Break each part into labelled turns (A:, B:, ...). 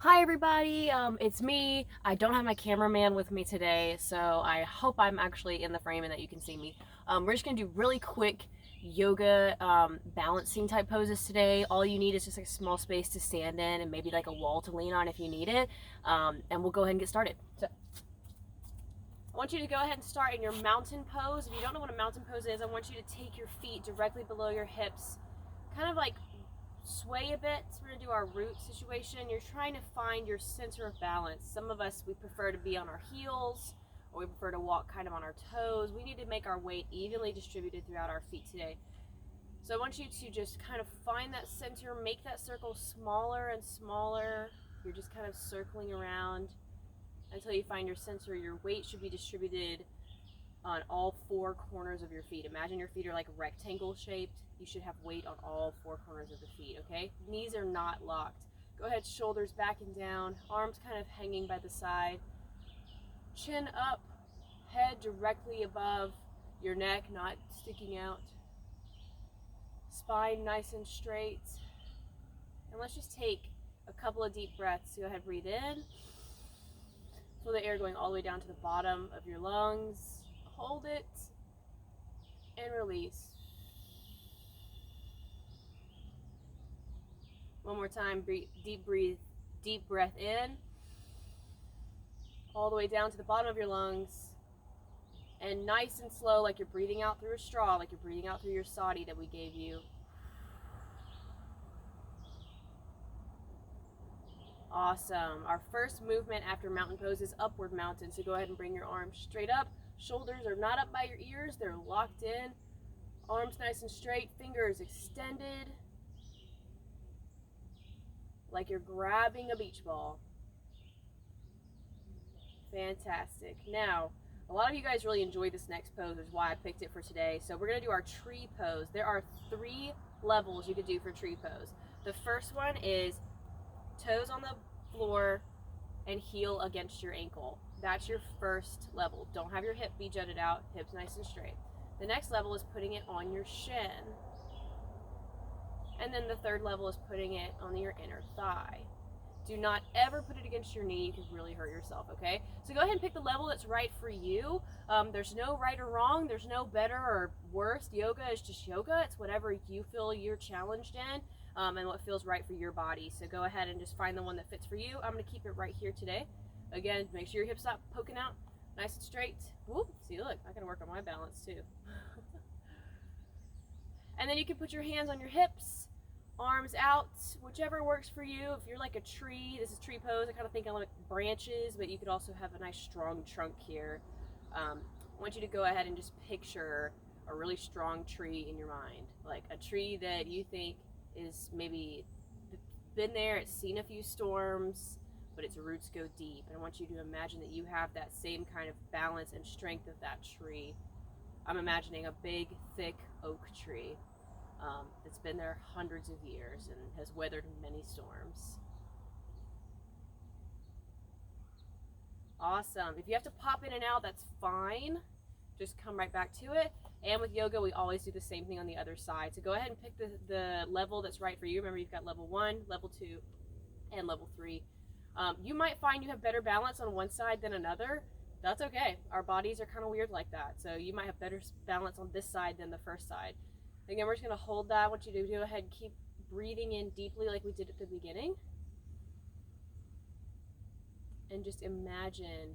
A: Hi everybody, it's me. I don't have my cameraman with me today, so I hope I'm actually in the frame and that you can see me. We're just gonna do really quick yoga balancing type poses today. All you need is just like a small space to stand in and maybe like a wall to lean on if you need it. And we'll go ahead and get started. So I want you to go ahead and start in your mountain pose. If you don't know what a mountain pose is, I want you to take your feet directly below your hips, kind of like sway a bit. So we're gonna do our root situation. You're trying to find your center of balance. Some of us, we prefer to be on our heels, or we prefer to walk kind of on our toes. We need to make our weight evenly distributed throughout our feet today. So I want you to just kind of find that center, make that circle smaller and smaller. You're just kind of circling around until you find your center. Your weight should be distributed on all four corners of your feet. Imagine your feet are like rectangle shaped. You should have weight on all four corners of the feet, okay? Knees are not locked. Go ahead, shoulders back and down, arms kind of hanging by the side. Chin up, head directly above your neck, not sticking out. Spine nice and straight. And let's just take a couple of deep breaths. Go ahead, breathe in. Feel the air going all the way down to the bottom of your lungs. Hold it and release. One more time, deep breath in, all the way down to the bottom of your lungs, and nice and slow, like you're breathing out through a straw, like you're breathing out through your sati that we gave you. Awesome. Our first movement after mountain pose is upward mountain, so go ahead and bring your arms straight up. Shoulders are not up by your ears, they're locked in. Arms nice and straight, fingers extended, like you're grabbing a beach ball. Fantastic. Now, a lot of you guys really enjoyed this next pose, which is why I picked it for today. So we're going to do our tree pose. There are 3 levels you could do for tree pose. The first one is toes on the floor and heel against your ankle. That's your first level. Don't have your hip be jutted out, hips nice and straight. The next level is putting it on your shin. And then the third level is putting it on your inner thigh. Do not ever put it against your knee. You could really hurt yourself, okay? So go ahead and pick the level that's right for you. There's no right or wrong. There's no better or worse. Yoga is just yoga. It's whatever you feel you're challenged in and what feels right for your body. So go ahead and just find the one that fits for you. I'm going to keep it right here today. Again, make sure your hips stop poking out. Nice and straight. Whoop. See, look, I can work on my balance too. And then you can put your hands on your hips, arms out, whichever works for you. If you're like a tree, this is tree pose. I kind of think I like branches, but you could also have a nice strong trunk here. I want you to go ahead and just picture a really strong tree in your mind, like a tree that you think is maybe been there, it's seen a few storms, but its roots go deep. And I want you to imagine that you have that same kind of balance and strength of that tree. I'm imagining a big, thick oak tree that's been there hundreds of years and has weathered many storms. Awesome. If you have to pop in and out, that's fine. Just come right back to it. And with yoga, we always do the same thing on the other side. So go ahead and pick the level that's right for you. Remember, you've got level 1, level 2, and level 3. You might find you have better balance on one side than another. That's okay. Our bodies are kind of weird like that. So you might have better balance on this side than the first side. Again, we're just going to hold that. I want you to go ahead and keep breathing in deeply like we did at the beginning. And just imagine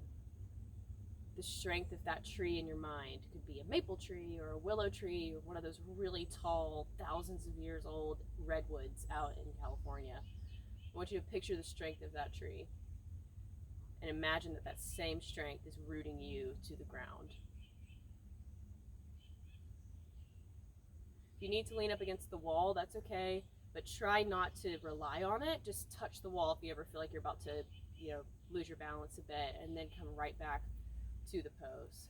A: the strength of that tree in your mind. It could be a maple tree or a willow tree or one of those really tall, thousands of years old redwoods out in California. I want you to picture the strength of that tree and imagine that that same strength is rooting you to the ground. If you need to lean up against the wall, that's okay, but try not to rely on it. Just touch the wall if you ever feel like you're about to, lose your balance a bit, and then come right back to the pose.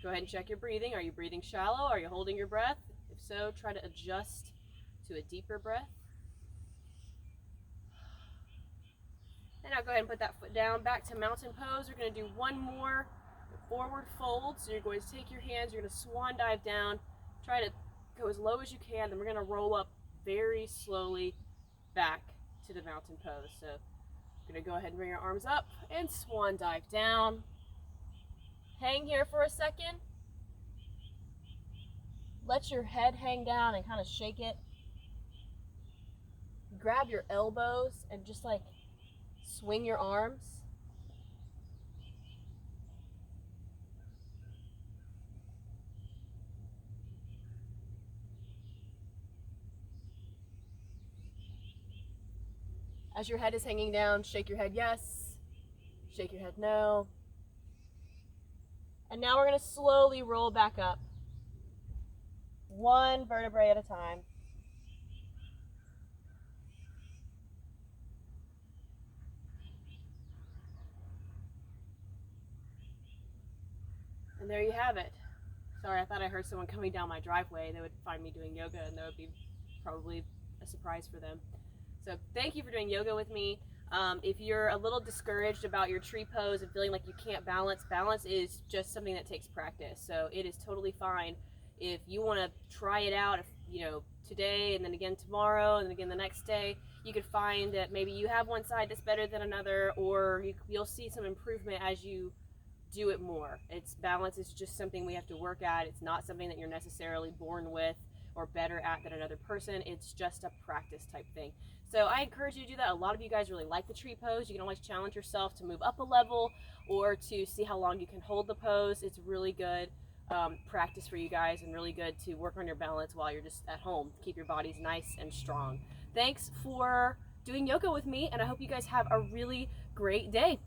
A: Go ahead and check your breathing. Are you breathing shallow? Are you holding your breath? If so, try to adjust to a deeper breath. And now go ahead and put that foot down. Back to mountain pose. We're going to do one more forward fold. So you're going to take your hands, you're going to swan dive down. Try to Go as low as you can, then we're gonna roll up very slowly back to the mountain pose. So I'm gonna go ahead and bring your arms up and swan dive down. Hang here for a second. Let your head hang down and kind of shake it. Grab your elbows and just like swing your arms. As your head is hanging down, shake your head yes, shake your head no. And now we're going to slowly roll back up, one vertebrae at a time. And there you have it. Sorry, I thought I heard someone coming down my driveway. They would find me doing yoga and that would be probably a surprise for them. So thank you for doing yoga with me. If you're a little discouraged about your tree pose and feeling like you can't balance, balance is just something that takes practice. So it is totally fine. If you want to try it out, today and then again tomorrow and then again the next day, you could find that maybe you have one side that's better than another, or you'll see some improvement as you do it more. Balance is just something we have to work at. It's not something that you're necessarily born with or better at than another person. It's just a practice type thing. So I encourage you to do that. A lot of you guys really like the tree pose. You can always challenge yourself to move up a level or to see how long you can hold the pose. It's really good practice for you guys and really good to work on your balance while you're just at home. Keep your bodies nice and strong. Thanks for doing yoga with me, and I hope you guys have a really great day.